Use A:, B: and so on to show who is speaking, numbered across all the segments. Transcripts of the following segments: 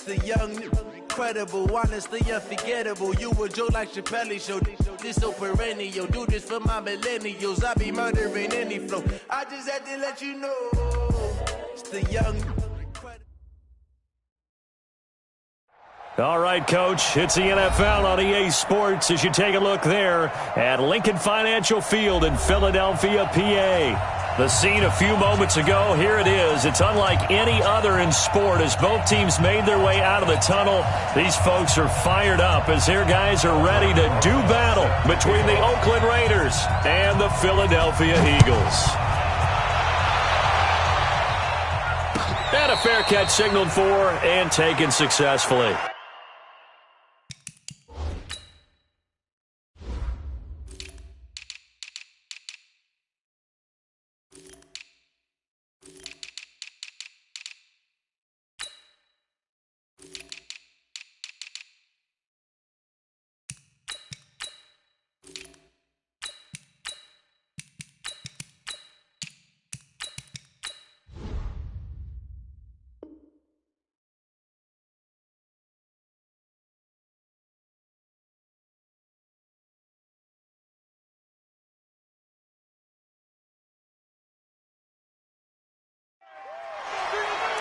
A: The young, incredible, honestly unforgettable. You a joke like Chappelle Show. This so perennial. Do this for my millennials. I be murdering any flow. I just had to let you know. It's the young, incredible.
B: All right, Coach, it's the NFL on EA Sports as you take a look there at Lincoln Financial Field in Philadelphia, PA. The scene a few moments ago, here it is. It's unlike any other in sport as both teams made their way out of the tunnel. These folks are fired up as their guys are ready to do battle between the Oakland Raiders and the Philadelphia Eagles. And a fair catch signaled for and taken successfully.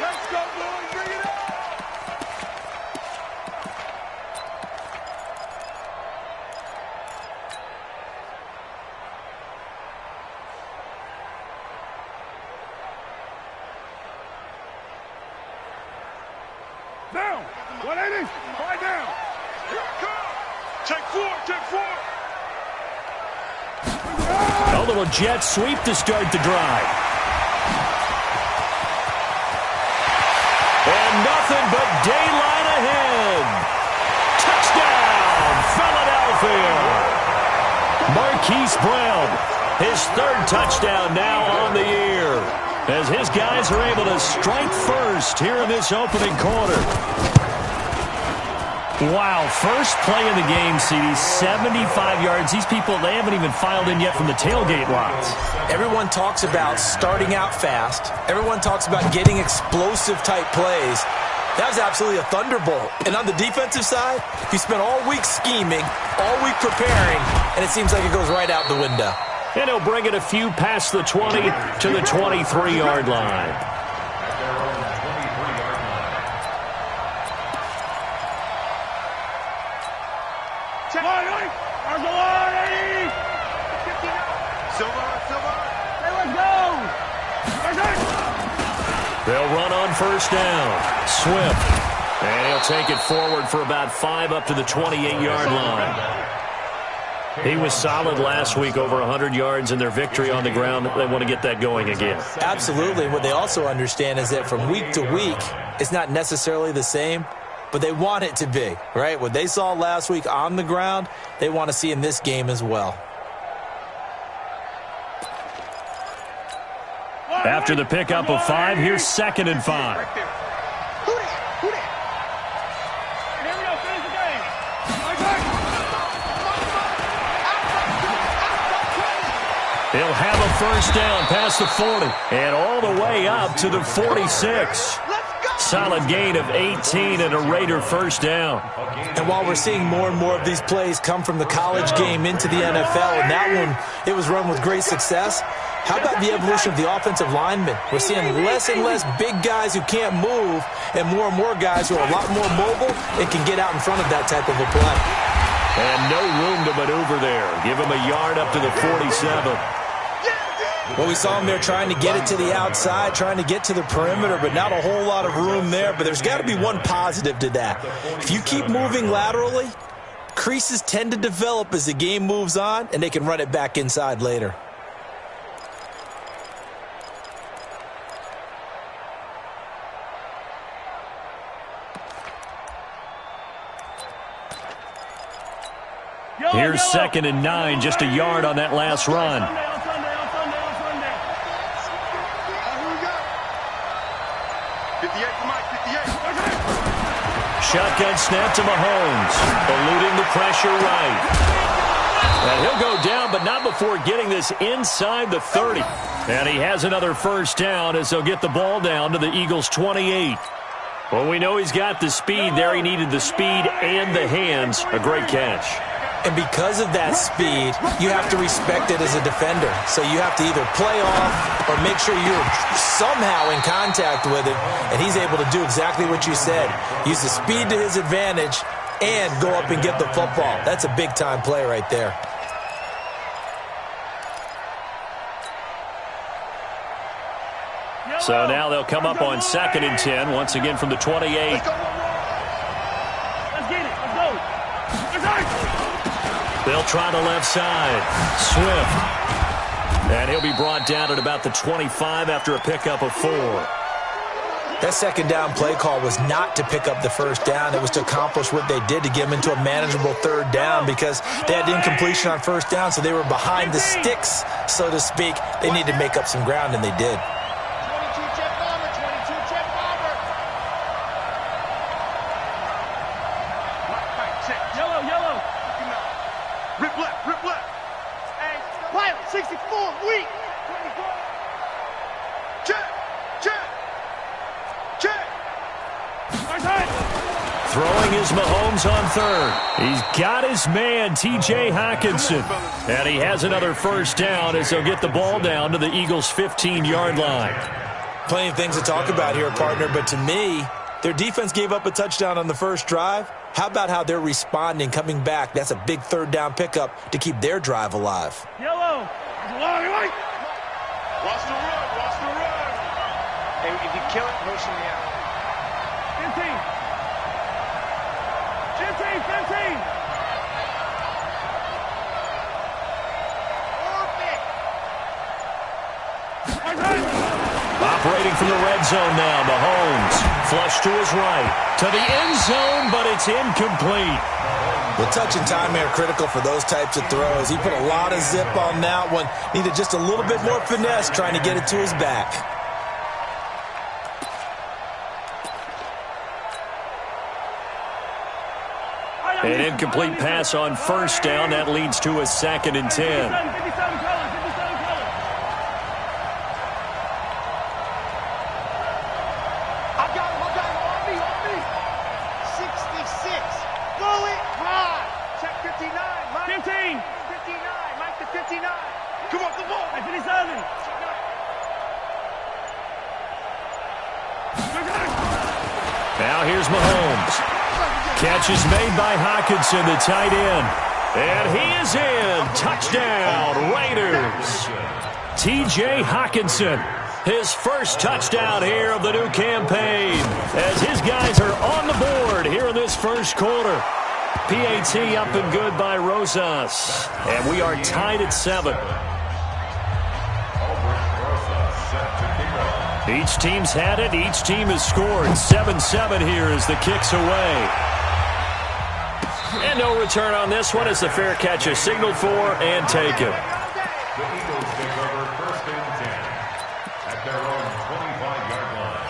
C: Let's go, boys. Bring it up. Down. 180. Right down. Here it comes. Take four. Take four.
B: A little jet sweep to start the drive. And nothing but daylight ahead. Touchdown, Philadelphia. Marquise Brown, his third touchdown now on the year, as his guys are able to strike first here in this opening quarter. Wow, first play of the game, CD, 75 yards. These people, they haven't even filed in yet from the tailgate lots.
D: Everyone talks about starting out fast. Everyone talks about getting explosive-type plays. That was absolutely a thunderbolt. And on the defensive side, you spent all week scheming, all week preparing, and it seems like it goes right out the window.
B: And he'll bring it a few past the 20 to the 23-yard line. They'll run on first down. Swift. And he'll take it forward for about 5 up to the 28-yard line. He was solid last week, over 100 yards in their victory on the ground. They want to get that going again.
D: Absolutely. What they also understand is that from week to week, it's not necessarily the same, but they want it to be, right? What they saw last week on the ground, they want to see in this game as well.
B: After the pickup of 5, here's 2nd and 5. He'll have a first down past the 40 and all the way up to the 46. Solid gain of 18 and a Raider first down.
D: And while we're seeing more and more of these plays come from the college game into the NFL, and that one, it was run with great success, how about the evolution of the offensive linemen? We're seeing less and less big guys who can't move and more guys who are a lot more mobile and can get out in front of that type of a play.
B: And no room to maneuver there. Give him a yard up to the 47.
D: Well, we saw him there trying to get it to the outside, trying to get to the perimeter, but not a whole lot of room there. But there's got to be one positive to that. If you keep moving laterally, creases tend to develop as the game moves on, and they can run it back inside later.
B: Here's 2nd and 9, just a yard on that last run. Shotgun snap to Mahomes, eluding the pressure right. And he'll go down, but not before getting this inside the 30. And he has another first down as they'll get the ball down to the Eagles' 28. Well, we know he's got the speed there. He needed the speed and the hands. A great catch.
D: And because of that speed, you have to respect it as a defender. So you have to either play off or make sure you're somehow in contact with him. And he's able to do exactly what you said. Use the speed to his advantage and go up and get the football. That's a big-time play right there.
B: So now they'll come up on 2nd and 10, once again from the 28.
C: Let's get it. Let's go.
B: They'll try the left side. Swift. And he'll be brought down at about the 25 after a pickup of 4.
D: That second down play call was not to pick up the first down. It was to accomplish what they did to get them into a manageable 3rd down because they had incompletion on 1st down, so they were behind the sticks, so to speak. They needed to make up some ground, and they did.
C: 22 jet bomber, 22 jet bomber. Yellow, yellow. Rip left, rip left. Hey, pilot, 64, weak. 24. Check, check. Check.
B: Throwing is Mahomes on 3rd. He's got his man, T.J. Hockenson. And he has another first down as they'll get the ball down to the Eagles' 15-yard line.
D: Plenty of things to talk about here, partner, but to me, their defense gave up a touchdown on the first drive. How about how they're responding, coming back? That's a big 3rd down pickup to keep their drive alive.
C: Yellow. Right. Watch the run, watch the run. Hey, if you kill it, motion me out. 15. 15.
B: Operating from the red zone now, Mahomes. Flush to his right. To the end zone, but it's incomplete.
D: The touch and time are critical for those types of throws. He put a lot of zip on that one. Needed just a little bit more finesse trying to get it to his back.
B: An incomplete pass on 1st down. That leads to a 2nd and 10.
C: Come off the ball. 57.
B: Now here's Mahomes. Catch is made by Hockenson, the tight end. And he is in. Touchdown, Raiders. T.J. Hockenson, his first touchdown here of the new campaign, as his guys are on the board here in this first quarter. PAT up and good by Rosas. And we are tied at 7. Each team's had it. Each team has scored. 7-7 here as the kick's away. And no return on this one as the fair catch is signaled for and taken.
E: The Eagles take over 1st and 10 at their own 25-yard line.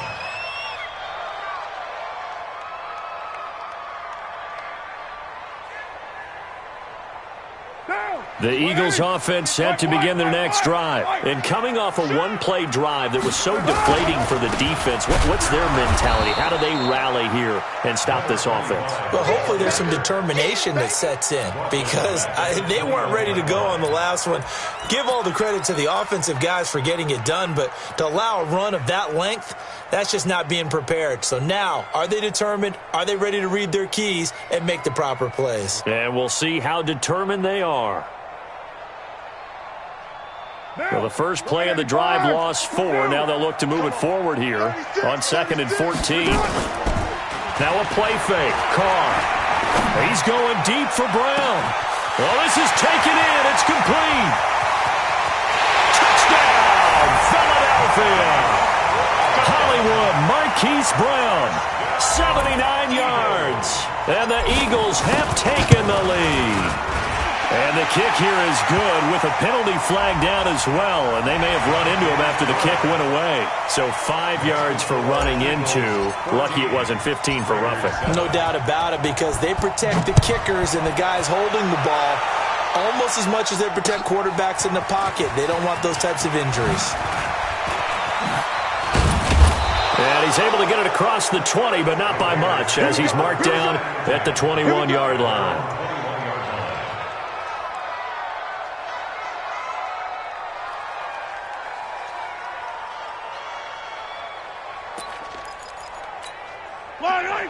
B: The Eagles offense set to begin their next drive. And coming off a one-play drive that was so deflating for the defense, what's their mentality? How do they rally here and stop this offense?
D: Well, hopefully there's some determination that sets in because they weren't ready to go on the last one. Give all the credit to the offensive guys for getting it done, but to allow a run of that length, that's just not being prepared. So now, are they determined? Are they ready to read their keys and make the proper plays?
B: And we'll see how determined they are. Well, the first play of the drive lost 4. Now they'll look to move it forward here on 2nd and 14. Now a play fake. Carr. He's going deep for Brown. Well, this is taken in. It's complete. Touchdown, Philadelphia. Hollywood Marquise Brown, 79 yards. And the Eagles have taken the lead. And the kick here is good with a penalty flag down as well. And they may have run into him after the kick went away. So 5 yards for running into. Lucky it wasn't 15 for roughing.
D: No doubt about it because they protect the kickers and the guys holding the ball almost as much as they protect quarterbacks in the pocket. They don't want those types of injuries.
B: And he's able to get it across the 20, but not by much, as he's marked down at the 21-yard line.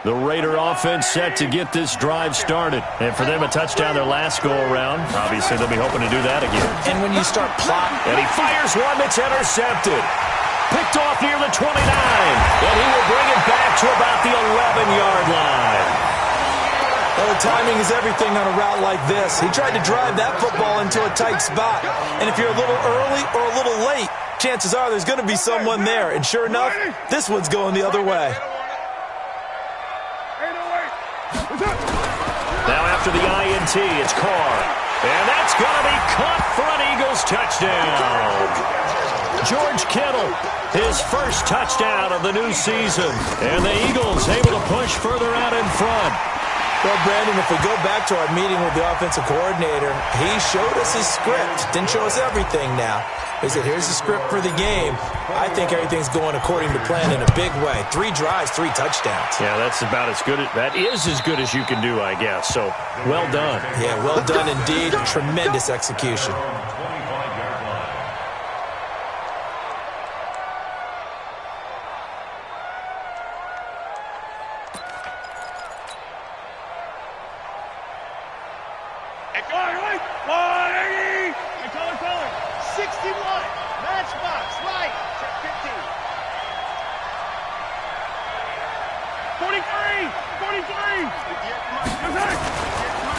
B: The Raider offense set to get this drive started. And for them, a touchdown their last go-around. Obviously, they'll be hoping to do that again.
D: And when you start plotting...
B: And he fires one that's intercepted. Picked off near the 29. And he will bring it back to about the 11-yard line.
D: Well, the timing is everything on a route like this. He tried to drive that football into a tight spot. And if you're a little early or a little late, chances are there's going to be someone there. And sure enough, this one's going the other way.
B: Now after the INT, it's Carr. And that's going to be caught for an Eagles touchdown. George Kittle, his first touchdown of the new season. And the Eagles able to push further out in front.
D: Well, Brandon, if we go back to our meeting with the offensive coordinator, he showed us his script. Didn't show us everything now. He said, here's the script for the game. I think everything's going according to plan in a big way. 3 drives, 3 touchdowns.
B: Yeah, that's about as good. That is as good as you can do, I guess. So, well done.
D: Yeah, well done indeed. Tremendous execution.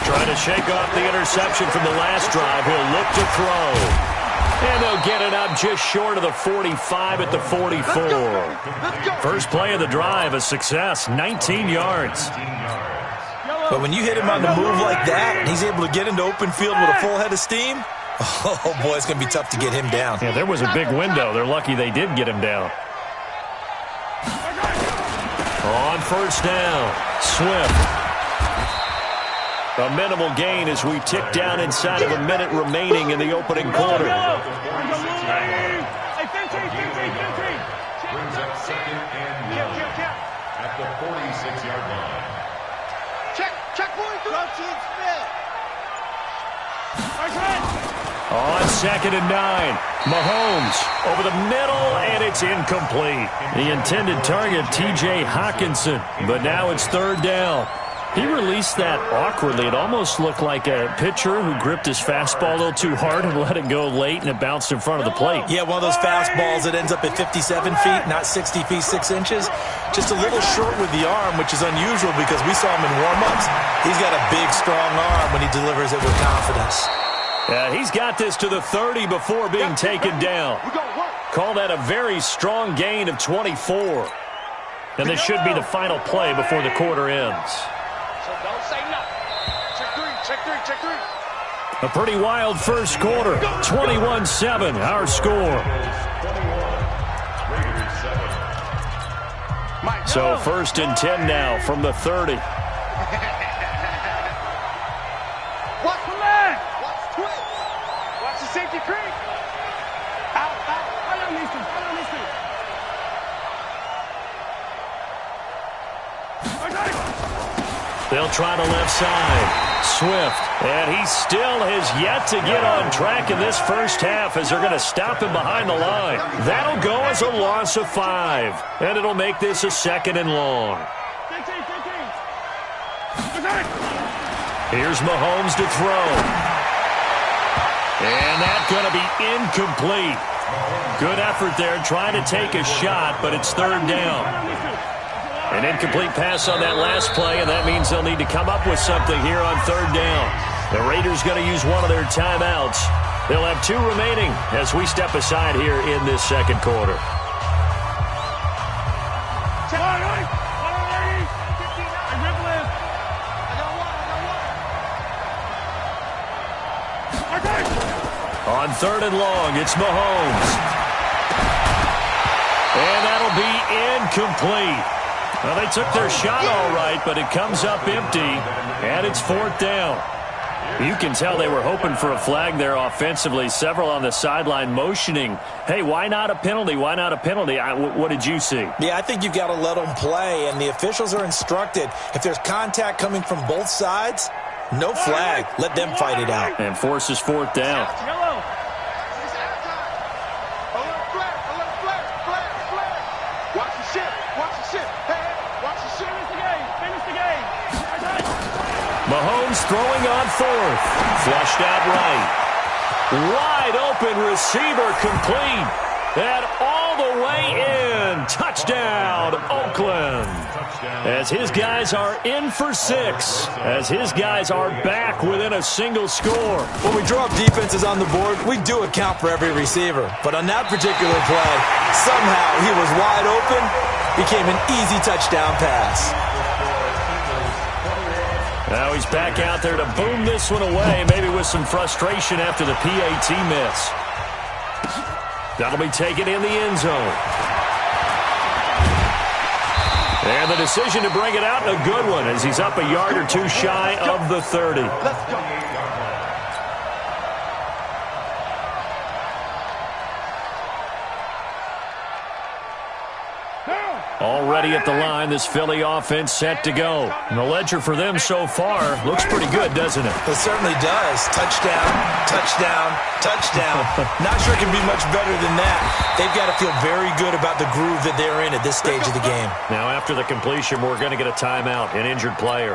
B: Trying to shake off the interception from the last drive. He'll look to throw. And they'll get it up just short of the 45 at the 44. First play of the drive, a success, 19 yards.
D: But when you hit him on the move like that, and he's able to get into open field with a full head of steam, oh, boy, it's going to be tough to get him down.
B: Yeah, there was a big window. They're lucky they did get him down. On first down, Swift. A minimal gain as we tick down inside of a minute remaining in the opening quarter.
E: Brings up second and 9 at the 46-yard line.
C: Check point.
B: On second and 9, Mahomes over the middle, and it's incomplete. The intended target, T.J. Hawkinson, but now it's third down. He released that awkwardly. It almost looked like a pitcher who gripped his fastball a little too hard and let it go late, and it bounced in front of the plate.
D: Yeah, one of those fastballs that ends up at 57 feet, not 60 feet, 6 inches. Just a little short with the arm, which is unusual because we saw him in warm-ups. He's got a big, strong arm when he delivers it with confidence.
B: He's got this to the 30 before being taken down. Call that a very strong gain of 24. And this should be the final play before the quarter ends.
C: So don't say nothing. Check three.
B: A pretty wild first quarter. 21-7, our score. So first and 10 now from the 30.
C: Watch the safety creep. Out.
B: They'll try the left side. Swift. And he still has yet to get on track in this first half as they're going to stop him behind the line. That'll go as a loss of 5. And it'll make this a second and long. Here's Mahomes to throw. And that's going to be incomplete. Good effort there trying to take a shot, but it's third down. An incomplete pass on that last play, and that means they'll need to come up with something here on third down. The Raiders going to use one of their timeouts. They'll have 2 remaining as we step aside here in this second quarter. On third and long, it's Mahomes. And that'll be incomplete. Well, they took their shot all right, but it comes up empty, and it's fourth down. You can tell they were hoping for a flag there offensively. Several on the sideline motioning, hey, why not a penalty? Why not a penalty? What did you see?
D: Yeah, I think you've got to let them play, and the officials are instructed. If there's contact coming from both sides, no flag. Let them fight it out.
B: And forces fourth down. Mahomes throwing on fourth. Flushed out right. Wide open receiver complete. And all the way in. Touchdown, Oakland. As his guys are in for 6. As his guys are back within a single score.
D: When we draw up defenses on the board, we do account for every receiver. But on that particular play, somehow he was wide open. Became an easy touchdown pass.
B: Now he's back out there to boom this one away, maybe with some frustration after the PAT miss. That'll be taken in the end zone. And the decision to bring it out, a good one, as he's up a yard or two shy of the 30.
C: Let's go.
B: Already at the line, this Philly offense set to go. And the ledger for them so far looks pretty good, doesn't it?
D: It certainly does. Touchdown, touchdown, touchdown. Not sure it can be much better than that. They've got to feel very good about the groove that they're in at this stage of the game.
B: Now after the completion, we're going to get a timeout, an injured player.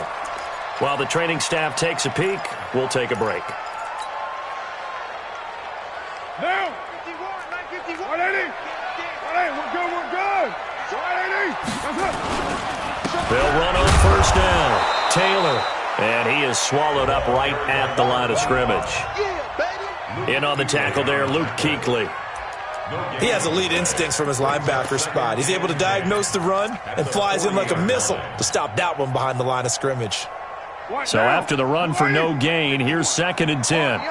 B: While the training staff takes a peek, we'll take a break.
C: Now, 51, 951. 180. 180, we're good, we're good. 180.
B: They'll run on first down. Taylor. And he is swallowed up right at the line of scrimmage. In on the tackle there, Luke Kuechly.
D: He has elite instincts from his linebacker spot. He's able to diagnose the run and flies in like a missile to stop that one behind the line of scrimmage.
B: So after the run for no gain, here's 2nd and 10.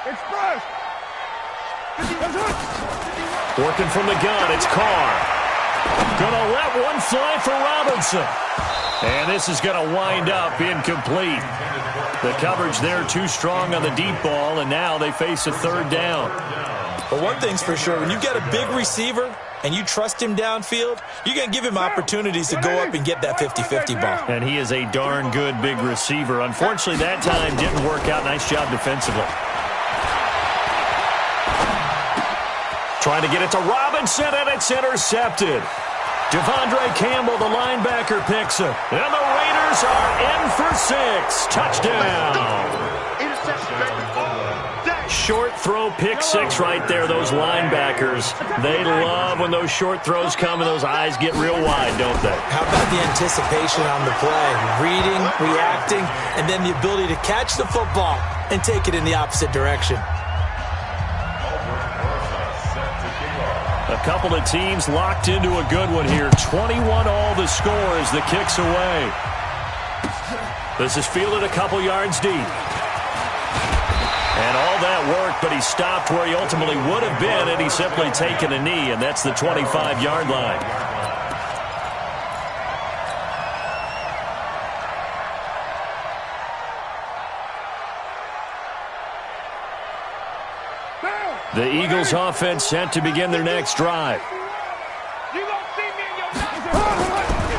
C: Express.
B: Working from the gun, it's Carr. Gonna let one fly for Robinson. And this is gonna wind up incomplete. The coverage there too strong on the deep ball, and now they face a 3rd down.
D: But one thing's for sure, when you've got a big receiver and you trust him downfield, you're going to give him opportunities to go up and get that 50-50 ball.
B: And he is a darn good big receiver. Unfortunately, that time didn't work out. Nice job defensively. Trying to get it to Robinson, and it's intercepted. Devondre Campbell, the linebacker, picks it. And the Raiders are in for 6. Touchdown. Short throw, pick 6 right there. Those linebackers, they love when those short throws come and those eyes get real wide, don't they?
D: How about the anticipation on the play? Reading, reacting, and then the ability to catch the football and take it in the opposite direction.
B: A couple of teams locked into a good one here. 21 all the score as the kick's away. This is fielded a couple yards deep. And all that worked, but he stopped where he ultimately would have been, and he's simply taken a knee, and that's the 25-yard line. The Eagles offense set to begin their next drive.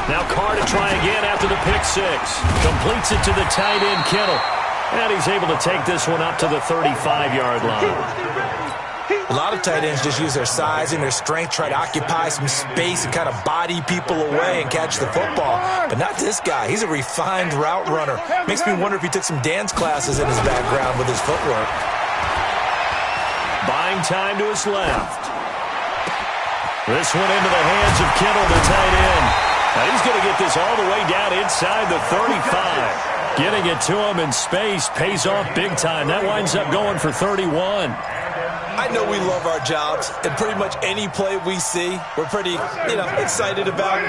B: Now Carr to try again after the pick 6. Completes it to the tight end, Kittle. And he's able to take this one up to the 35-yard line.
D: A lot of tight ends just use their size and their strength, try to occupy some space and kind of body people away and catch the football. But not this guy. He's a refined route runner. Makes me wonder if he took some dance classes in his background with his footwork.
B: Buying time to his left. This one into the hands of Kittle, the tight end. Now he's going to get this all the way down inside the 35. Getting it to him in space pays off big time. That winds up going for 31.
D: I know we love our jobs, and pretty much any play we see, we're pretty, excited about.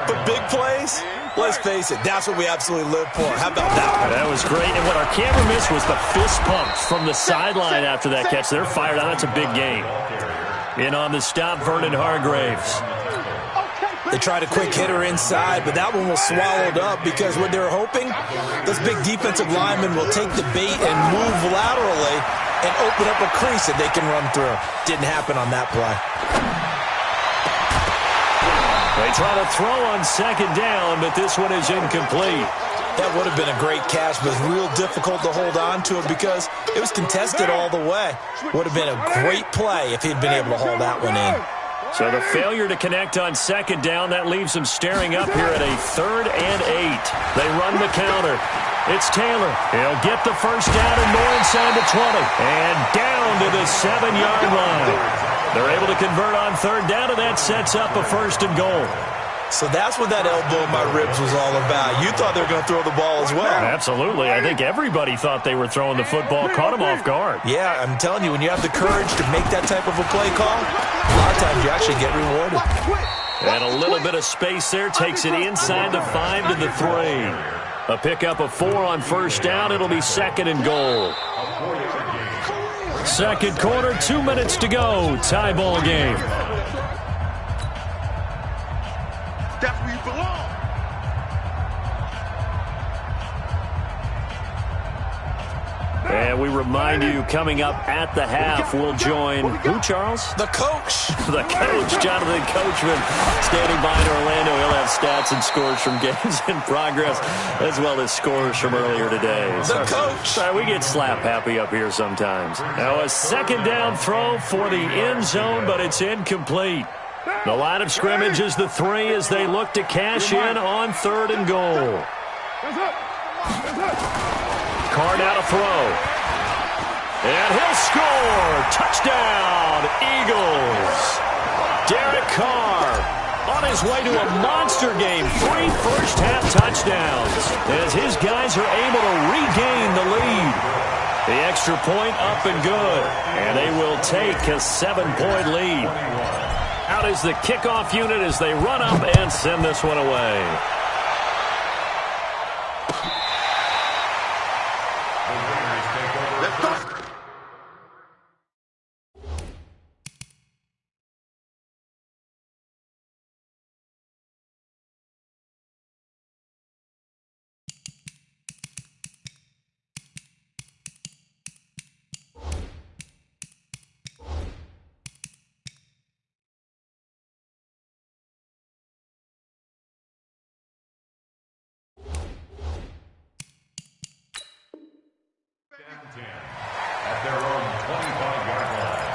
D: But big plays, let's face it, that's what we absolutely live for. How about that?
B: That was great, and what our camera missed was the fist pumps from the sideline after that catch. They're fired out. That's a big game. In on the stop, Vernon Hargreaves.
D: They tried a quick hitter inside, but that one was swallowed up because what they were hoping, those big defensive linemen will take the bait and move laterally and open up a crease that they can run through. Didn't happen on that play.
B: They try to throw on second down, but this one is incomplete.
D: That would have been a great catch, but it's real difficult to hold on to it because it was contested all the way. Would have been a great play if he'd been able to haul that one in.
B: So the failure to connect on second down, that leaves them staring up here at a 3rd and 8. They run the counter. It's Taylor. He'll get the first down and more inside the 20. And down to the 7-yard line. They're able to convert on 3rd down, and that sets up a 1st and goal.
D: So that's what that elbow in my ribs was all about. You thought they were going to throw the ball as well.
B: Absolutely. I think everybody thought they were throwing the football, caught them off guard.
D: Yeah, I'm telling you, when you have the courage to make that type of a play call, a lot of times you actually get rewarded.
B: And a little bit of space there takes it inside the 5 to the 3. A pickup of 4 on 1st down. It'll be 2nd and goal. Second quarter, 2 minutes to go. Tie ball game.
C: That's where you belong.
B: And we remind you, coming up at the half, we'll join who, Charles?
D: The coach.
B: The coach, Jonathan Coachman, standing by in Orlando. He'll have stats and scores from games in progress, as well as scores from earlier today.
D: The coach.
B: Sorry, we get slap happy up here sometimes. Now a second down throw for the end zone, but it's incomplete. The line of scrimmage is the 3 as they look to cash in on 3rd and goal. Carr now to throw. And he'll score. Touchdown, Eagles. Derek Carr on his way to a monster game. 3 first-half touchdowns as his guys are able to regain the lead. The extra point up and good. And they will take a 7-point lead. Out is the kickoff unit as they run up and send this one away.
E: At their own 25-yard line.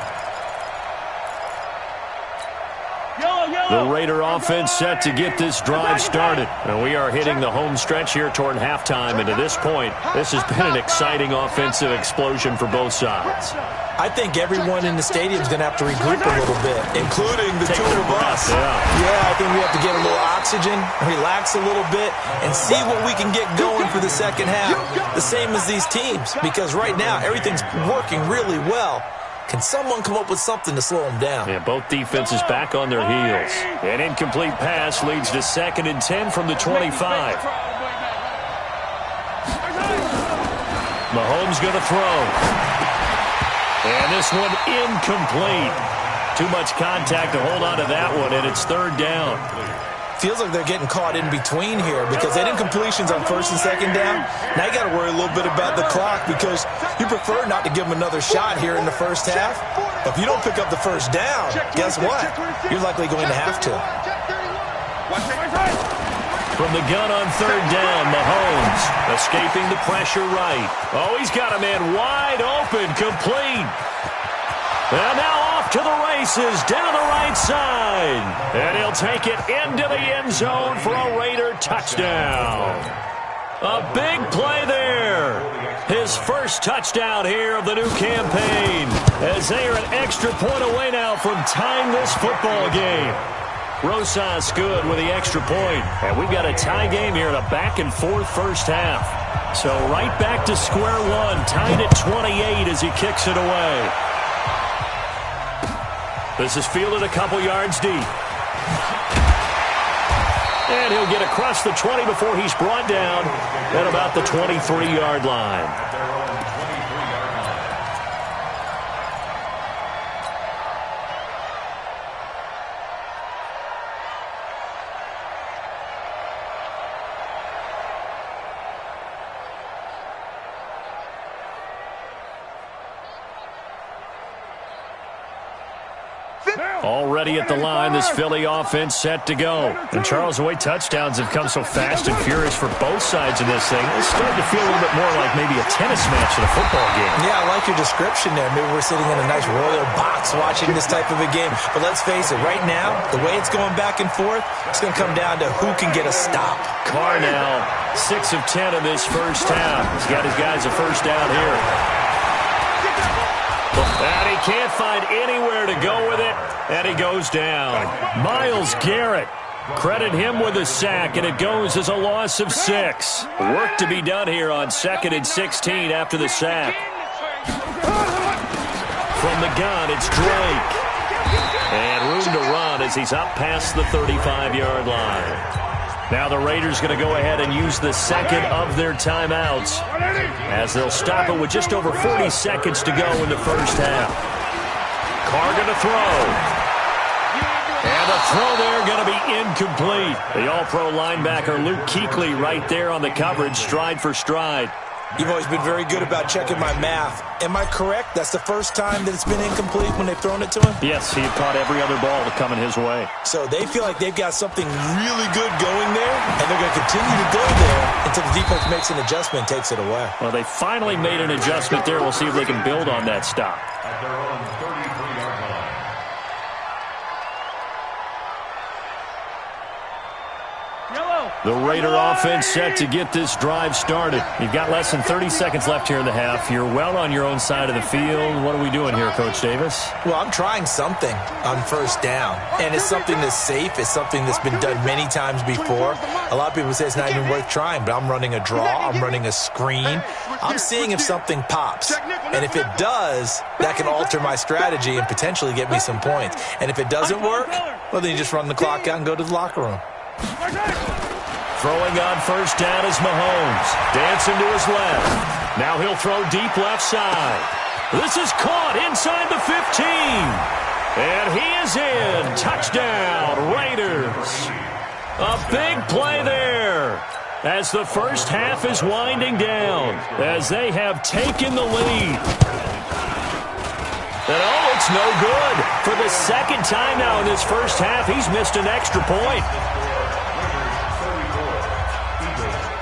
B: The Raider offense set to get this drive started. And we are hitting the home stretch here toward halftime. And to this point, this has been an exciting offensive explosion for both sides.
D: I think everyone in the stadium is going to have to regroup a little bit, including the two of us. Yeah, I think we have to get a little oxygen, relax a little bit, and see what we can get going for the second half. The same as these teams, because right now everything's working really well. Can someone come up with something to slow them down?
B: Yeah, both defenses back on their heels. An incomplete pass leads to 2nd and 10 from the 25. Mahomes going to throw. And this one incomplete. Too much contact to hold on to that one, and it's 3rd down.
D: Feels like they're getting caught in between here because they had incompletions on 1st and 2nd down. Now you got to worry a little bit about the clock because you prefer not to give them another shot here in the first half. But if you don't pick up the first down, guess what? You're likely going to have to.
B: From the gun on 3rd down, Mahomes escaping the pressure right. Oh, he's got a man wide open, complete. And now off to the races, down the right side. And he'll take it into the end zone for a Raider touchdown. A big play there. His first touchdown here of the new campaign, as they are an extra point away now from tying this football game. Rosas good with the extra point. And we've got a tie game here in a back-and-forth first half. So right back to square one, tied at 28 as he kicks it away. This is fielded a couple yards deep. And he'll get across the 20 before he's brought down at about the 23-yard line. Already at the line, this Philly offense set to go. And Charles, the way touchdowns have come so fast and furious for both sides of this thing, it's starting to feel a little bit more like maybe a tennis match in a football game.
D: Yeah, I like your description there. Maybe we're sitting in a nice royal box watching this type of a game. But let's face it, right now, the way it's going back and forth, it's going to come down to who can get a stop.
B: Carr now, 6 of 10 in this first half. He's got his guys a first down here. And he can't find anywhere to go with it, and he goes down. Myles Garrett, credit him with a sack, and it goes as a loss of 6. Work to be done here on 2nd and 16 after the sack. From the gun, it's Drake. And room to run as he's up past the 35-yard line. Now the Raiders going to go ahead and use the second of their timeouts as they'll stop it with just over 40 seconds to go in the first half. Carr going to throw. And the throw there going to be incomplete. The all-pro linebacker Luke Kuechly right there on the coverage, stride for stride.
D: You've always been very good about checking my math. Am I correct? That's the first time that it's been incomplete when they've thrown it to him?
B: Yes, he had caught every other ball coming his way.
D: So they feel like they've got something really good going there, and they're going to continue to go there until the defense makes an adjustment and takes it away.
B: Well, they finally made an adjustment there. We'll see if they can build on that stop.
E: At their own 33-yard line.
B: The Raider offense set to get this drive started. You've got less than 30 seconds left here in the half. You're well on your own side of the field. What are we doing here, Coach Davis?
D: Well, I'm trying something on first down, and it's something that's safe. It's something that's been done many times before. A lot of people say it's not even worth trying, but I'm running a draw. I'm running a screen. I'm seeing if something pops, and if it does, that can alter my strategy and potentially get me some points. And if it doesn't work, well, then you just run the clock out and go to the locker room.
B: Throwing on first down is Mahomes. Dancing to his left. Now he'll throw deep left side. This is caught inside the 15. And he is in. Touchdown, Raiders. A big play there as the first half is winding down as they have taken the lead. And oh, it's no good. For the second time now in this first half, he's missed an extra point.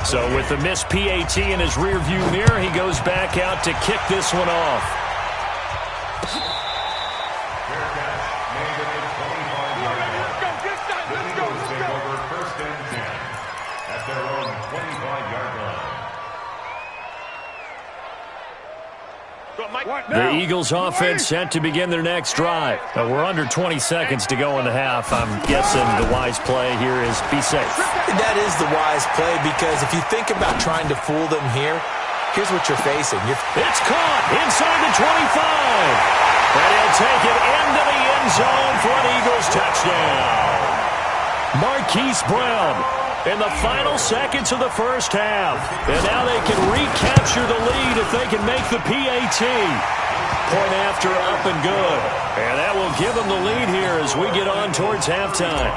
B: So with the missed PAT in his rearview mirror, he goes back out to kick this one off. The Eagles offense set to begin their next drive. We're under 20 seconds to go in the half. I'm guessing the wise play here is be safe.
D: That is the wise play because if you think about trying to fool them here, here's what you're facing.
B: It's caught inside the 25. And he'll take it into the end zone for an Eagles touchdown. Marquise Brown in the final seconds of the first half. And now they can recapture the lead if they can make the PAT. Point after up and good. And that will give them the lead here as we get on towards halftime.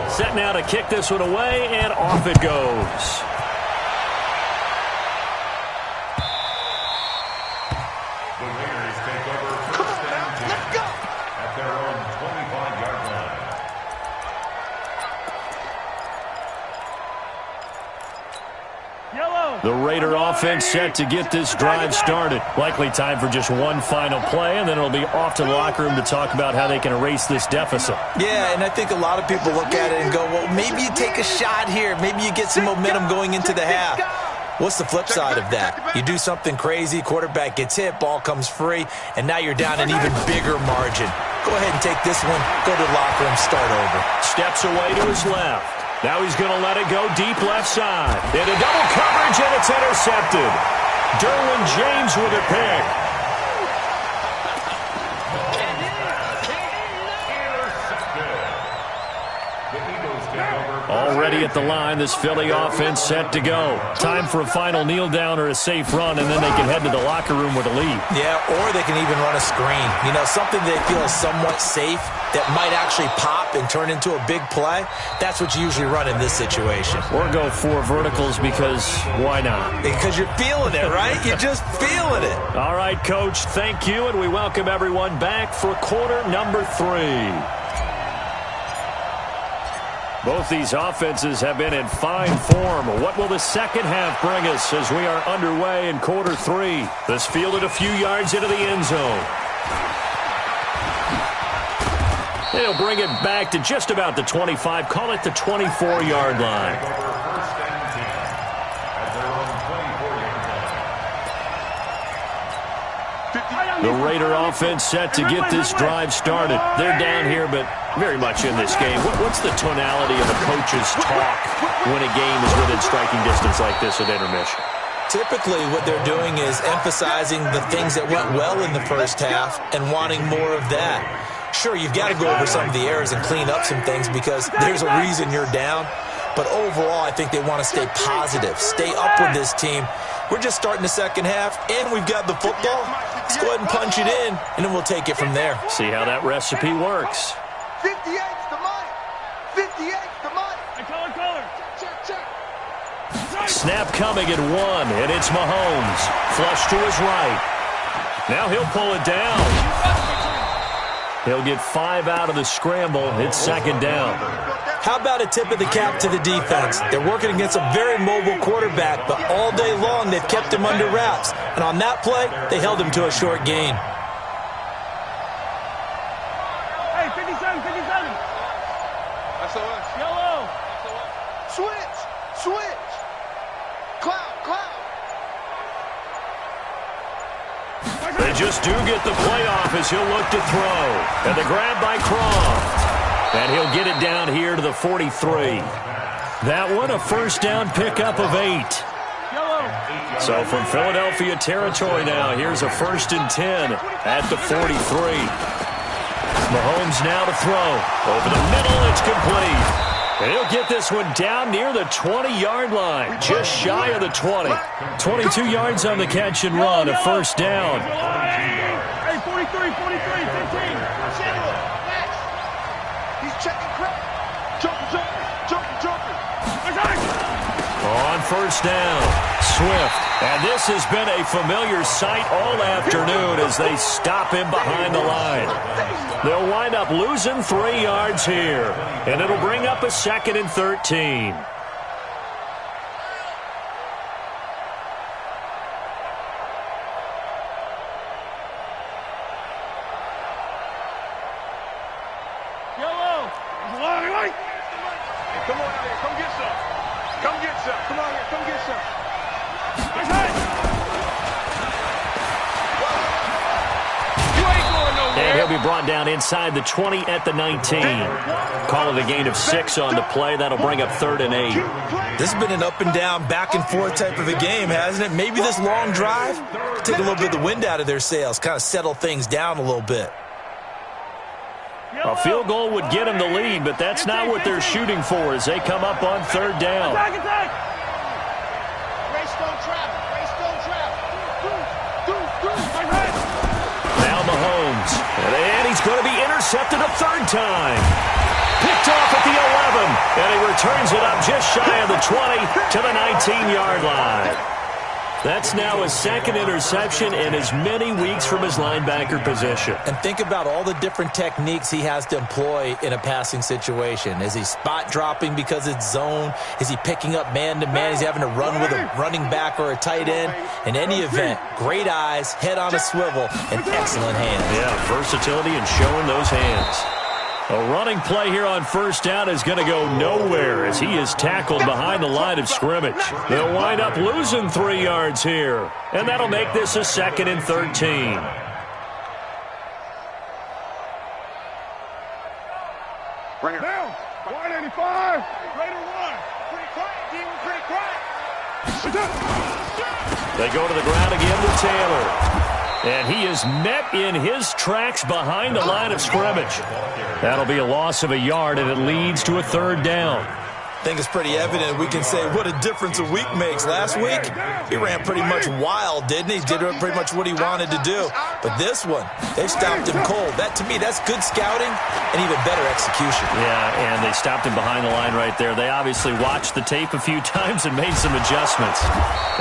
B: Set now to kick this one away, and off it goes.
E: The Raiders take over first and 10 at their own 25-yard line.
B: The Raider offense set to get this drive started. Likely time for just one final play, and then it'll be off to the locker room to talk about how they can erase this deficit.
D: Yeah, and I think a lot of people look at it and go, well, maybe you take a shot here. Maybe you get some momentum going into the half. What's the flip side of that? You do something crazy, quarterback gets hit, ball comes free, and now you're down an even bigger margin. Go ahead and take this one, go to the locker room, start over.
B: Steps away to his left. Now he's going to let it go deep left side. Into double coverage, and it's intercepted. Derwin James with a pick. Already at the line. This Philly offense set to go. Time for a final kneel down or a safe run, and then they can head to the locker room with a lead.
D: Yeah, or they can even run a screen. You know, something they feel is somewhat safe that might actually pop and turn into a big play. That's what you usually run in this situation.
B: Or go 4 verticals because why not?
D: Because you're feeling it, right? You're just feeling it.
B: All right, Coach, thank you, and we welcome everyone back for quarter number 3. Both these offenses have been in fine form. What will the second half bring us as we are underway in quarter 3? This fielded a few yards into the end zone. They'll bring it back to just about the 25. Call it the 24-yard line. The Raider offense set to get this drive started. They're down here, but very much in this game. What's the tonality of a coach's talk when a game is within striking distance like this at intermission?
D: Typically, what they're doing is emphasizing the things that went well in the first half and wanting more of that. Sure, you've got to go over some of the errors and clean up some things because there's a reason you're down. But overall, I think they want to stay positive, stay up with this team. We're just starting the second half, and we've got the football. Let's go ahead and punch it in, and then we'll take it from there.
B: See how that recipe works.
C: 58's the money. 58's the money. Color. Check.
B: Snap coming at 1, and it's Mahomes. Flush to his right. Now he'll pull it down. He'll get 5 out of the scramble. It's second down.
D: How about a tip of the cap to the defense? They're working against a very mobile quarterback, but all day long they've kept him under wraps. And on that play, they held him to a short gain.
C: Hey, 57. SOS. Yellow. Switch. Cloud.
B: They just do get the playoff as he'll look to throw. And the grab by Croft. And he'll get it down here to the 43. That one, a first down pickup of 8. So from Philadelphia territory now, here's a 1st and 10 at the 43. Mahomes now to throw. Over the middle, it's complete. And he'll get this one down near the 20-yard line, just shy of the 20. 22 yards on the catch and run, a first down.
C: Hey, 43, 15. He's checking crap. Jumping.
B: On first down, Swift. And this has been a familiar sight all afternoon as they stop him behind the line. They'll wind up losing 3 yards here. And it'll bring up a 2nd and 13.
C: Come on out here. Come get some. Come on here. Come get some. You ain't going nowhere.
B: And he'll be brought down inside the 20 at the 19. Call it a gain of 6 on the play. That'll bring up 3rd and 8.
D: This has been an up and down, back and forth type of a game, hasn't it? Maybe this long drive take a little bit of the wind out of their sails, kind of settle things down a little bit.
B: A field goal would get them the lead, but that's not what they're shooting for as they come up on 3rd down.
C: Race don't travel.
B: Now Mahomes. And he's going to be intercepted a 3rd time. Picked off at the 11. And he returns it up just shy of the 20 to the 19-yard line. That's now his 2nd interception in as many weeks from his linebacker position.
D: And think about all the different techniques he has to employ in a passing situation. Is he spot dropping because it's zone? Is he picking up man-to-man? Is he having to run with a running back or a tight end? In any event, great eyes, head on a swivel, and excellent hands.
B: Yeah, versatility and showing those hands. A running play here on 1st down is going to go nowhere as he is tackled behind the line of scrimmage. They'll wind up losing 3 yards here, and that'll make this a 2nd and 13.
C: Bring it down. 185. Raider 1. Pretty quiet.
B: They go to the ground again with Taylor. And he is met in his tracks behind the line of scrimmage. That'll be a loss of a yard, and it leads to a 3rd down.
D: I think it's pretty evident. We can say what a difference a week makes. Last week, he ran pretty much wild, didn't he? Did pretty much what he wanted to do. But this one, they stopped him cold. That, to me, that's good scouting and even better execution.
B: Yeah, and they stopped him behind the line right there. They obviously watched the tape a few times and made some adjustments.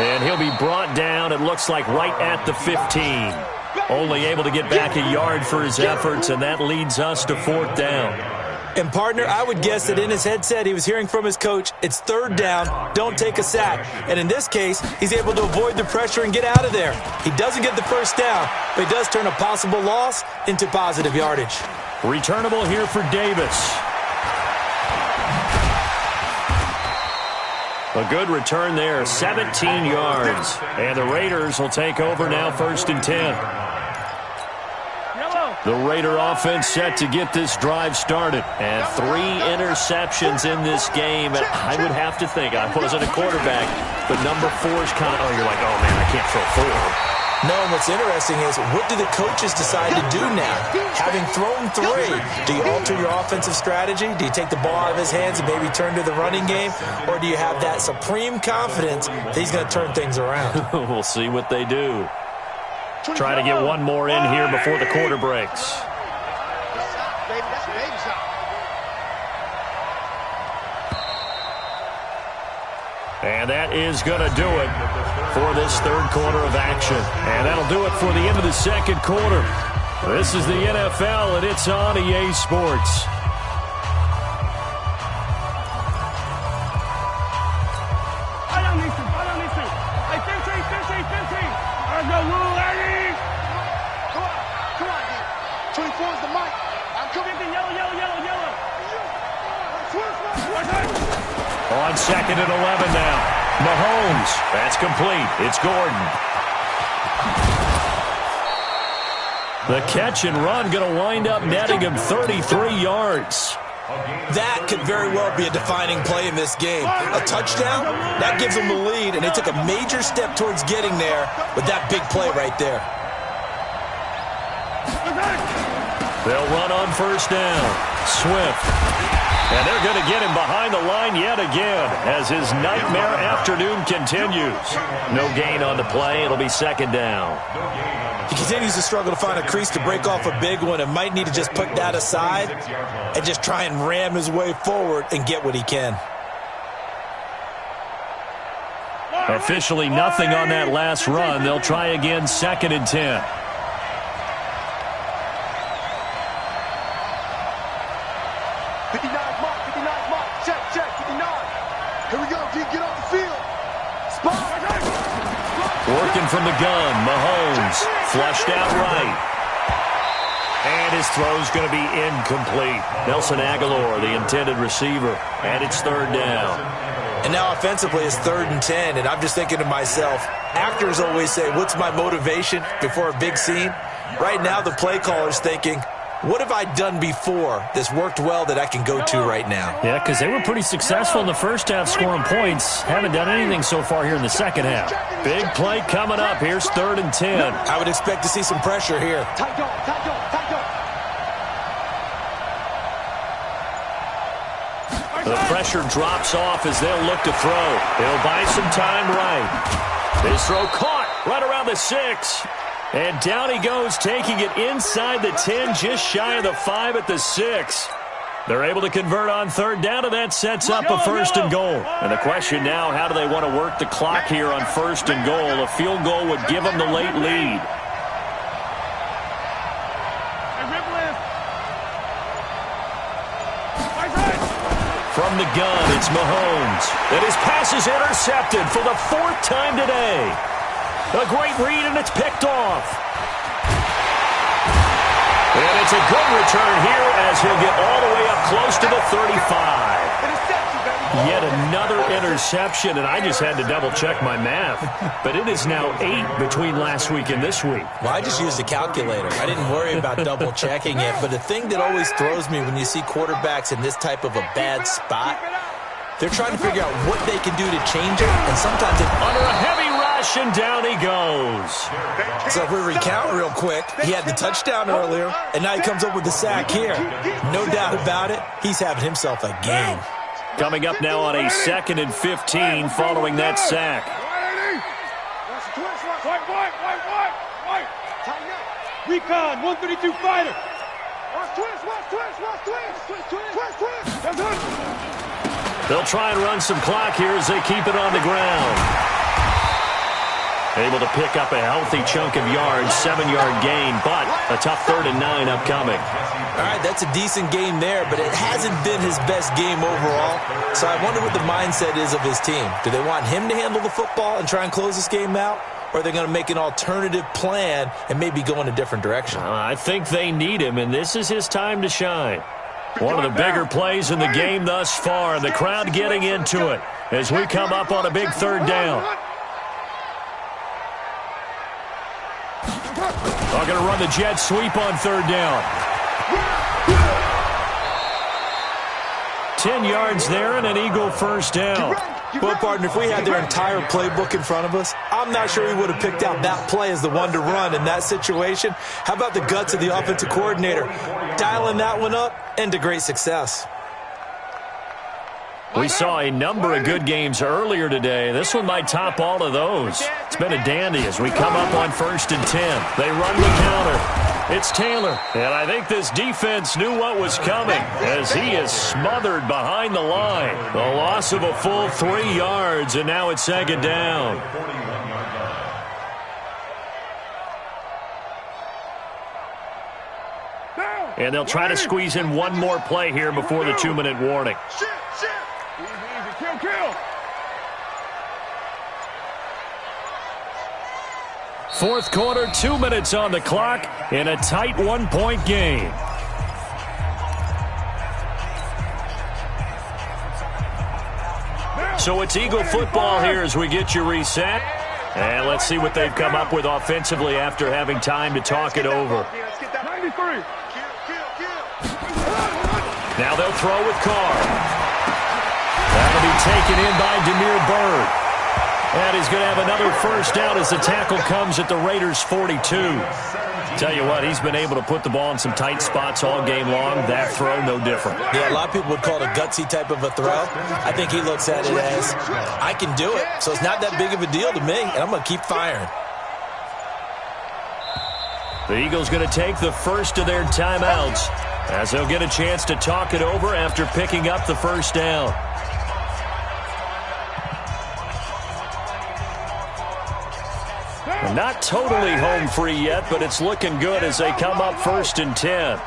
B: And he'll be brought down, it looks like, right at the 15. Only able to get back a yard for his efforts, and that leads us to 4th down.
D: And, partner, I would guess that in his headset he was hearing from his coach, it's 3rd down, don't take a sack. And in this case, he's able to avoid the pressure and get out of there. He doesn't get the first down, but he does turn a possible loss into positive yardage.
B: Returnable here for Davis. A good return there, 17 yards. And the Raiders will take over now, 1st and 10. The Raider offense set to get this drive started. And 3 interceptions in this game. And I would have to think, I wasn't a quarterback, but number 4 is kind of, you're like, oh, man, I can't throw 4.
D: No, and what's interesting is, what do the coaches decide to do now? Having thrown 3, do you alter your offensive strategy? Do you take the ball out of his hands and maybe turn to the running game? Or do you have that supreme confidence that he's going to turn things around?
B: We'll see what they do. Try to get one more in here before the quarter breaks. And that is going to do it for this 3rd quarter of action. And that'll do it for the end of the 2nd quarter. This is the NFL, and it's on EA Sports. On 2nd and 11 now. Mahomes. That's complete. It's Gordon. The catch and run going to wind up netting him 33 yards.
D: That could very well be a defining play in this game. A touchdown, that gives them the lead, and they took a major step towards getting there with that big play right there.
B: They'll run on 1st down. Swift. And they're going to get him behind the line yet again as his nightmare afternoon continues. No gain on the play. It'll be 2nd down.
D: He continues to struggle to find a crease to break off a big one and might need to just put that aside and just try and ram his way forward and get what he can.
B: Officially nothing on that last run. They'll try again, 2nd and 10. Working from the gun, Mahomes, flushed out right. And his throw's going to be incomplete. Nelson Aguilar, the intended receiver, and it's 3rd down.
D: And now offensively it's 3rd and 10, and I'm just thinking to myself, actors always say, what's my motivation before a big scene? Right now the play caller's thinking, what have I done before that's worked well that I can go to right now?
B: Yeah, because they were pretty successful in the first half scoring points. Haven't done anything so far here in the second half. Big play coming up. Here's 3rd and 10.
D: I would expect to see some pressure here.
B: The pressure drops off as they'll look to throw. He'll buy some time right. His throw caught right around the 6. And down he goes, taking it inside the 10, just shy of the 5 at the 6. They're able to convert on 3rd down, and that sets up a 1st and goal. And the question now, how do they want to work the clock here on 1st and goal? A field goal would give them the late lead. From the gun, it's Mahomes. And his pass is intercepted for the 4th time today. A great read, and it's picked off. And it's a good return here as he'll get all the way up close to the 35. Yet another interception, and I just had to double-check my math. But it is now 8 between last week and this week.
D: Well, I just used a calculator. I didn't worry about double-checking it. But the thing that always throws me when you see quarterbacks in this type of a bad spot, they're trying to figure out what they can do to change it, and sometimes it's
B: under a heavy rush, and down he goes.
D: So if we recount real quick, he had the touchdown earlier, and now he comes up with the sack here. No doubt about it, he's having himself a game.
B: Coming up now on a 2nd and 15 following that sack.
C: Recon, 132 fighter.
B: They'll try and run some clock here as they keep it on the ground. Able to pick up a healthy chunk of yards, 7-yard gain, but a tough 3rd and 9 upcoming.
D: All right, that's a decent game there, but it hasn't been his best game overall. So I wonder what the mindset is of his team. Do they want him to handle the football and try and close this game out? Or are they going to make an alternative plan and maybe go in a different direction?
B: I think they need him, and this is his time to shine. One of the bigger plays in the game thus far, and the crowd getting into it as we come up on a big 3rd down. They're going to run the jet sweep on 3rd down. 10 yards there and an Eagle first down.
D: Well, partner, if we had their entire playbook in front of us, I'm not sure we would have picked out that play as the one to run in that situation. How about the guts of the offensive coordinator? Dialing that one up into great success.
B: We saw a number of good games earlier today. This one might top all of those. It's been a dandy as we come up on 1st and 10. They run the counter. It's Taylor. And I think this defense knew what was coming as he is smothered behind the line. The loss of a full 3 yards, and now it's 2nd down. And they'll try to squeeze in one more play here before the 2-minute warning.
C: Kill.
B: 4th quarter, 2 minutes on the clock in a tight 1-point game. So it's Eagle football here as we get you reset. And let's see what they've come up with offensively after having time to talk it over. Now they'll throw with Carr. That'll be taken in by Demir Bird. And he's going to have another first down as the tackle comes at the Raiders' 42. Tell you what, he's been able to put the ball in some tight spots all game long. That throw, no different.
D: Yeah, a lot of people would call it a gutsy type of a throw. I think he looks at it as, I can do it, so it's not that big of a deal to me, and I'm going to keep firing.
B: The Eagles going to take the first of their timeouts as they'll get a chance to talk it over after picking up the first down. Not totally home free yet, but it's looking good as they come up 1st and 10.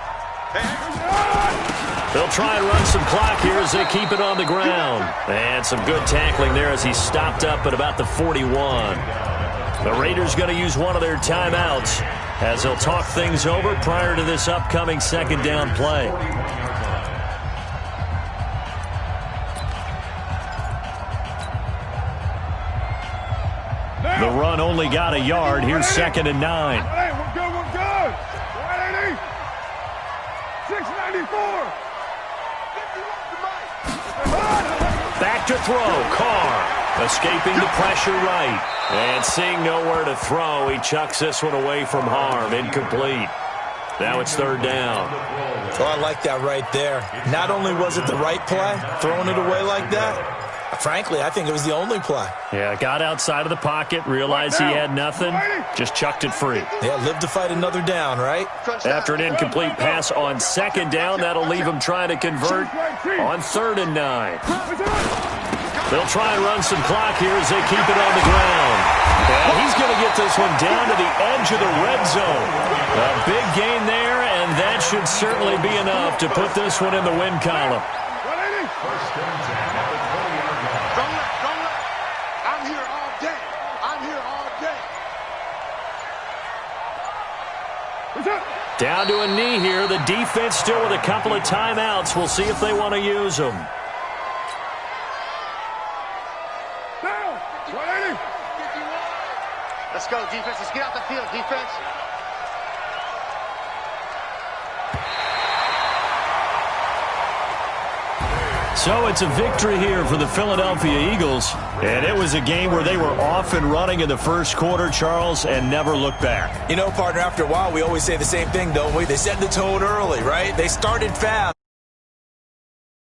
B: They'll try and run some clock here as they keep it on the ground. And some good tackling there as he stopped up at about the 41. The Raiders going to use one of their timeouts as they'll talk things over prior to this upcoming 2nd down play. The run only got a yard. Here's 2nd and 9.
C: We're good. 180. 694.
B: Back to throw. Carr escaping the pressure right. And seeing nowhere to throw, he chucks this one away from harm. Incomplete. Now it's 3rd down.
D: Oh, I like that right there. Not only was it the right play, throwing it away like that, frankly, I think it was the only play.
B: Yeah, got outside of the pocket, realized he had nothing, just chucked it free.
D: Yeah, live to fight another down, right?
B: After an incomplete pass on 2nd down, that'll leave him trying to convert on 3rd and 9. They'll try and run some clock here as they keep it on the ground. And he's going to get this one down to the edge of the red zone. A big gain there, and that should certainly be enough to put this one in the win column. Down to a knee here. The defense still with a couple of timeouts. We'll see if they want to use them.
C: Let's go, defense. Let's get out the field, defense.
B: So it's a victory here for the Philadelphia Eagles. And it was a game where they were off and running in the first quarter, Charles, and never looked back.
D: You know, partner, after a while, we always say the same thing, don't we? They set the tone early, right? They started fast.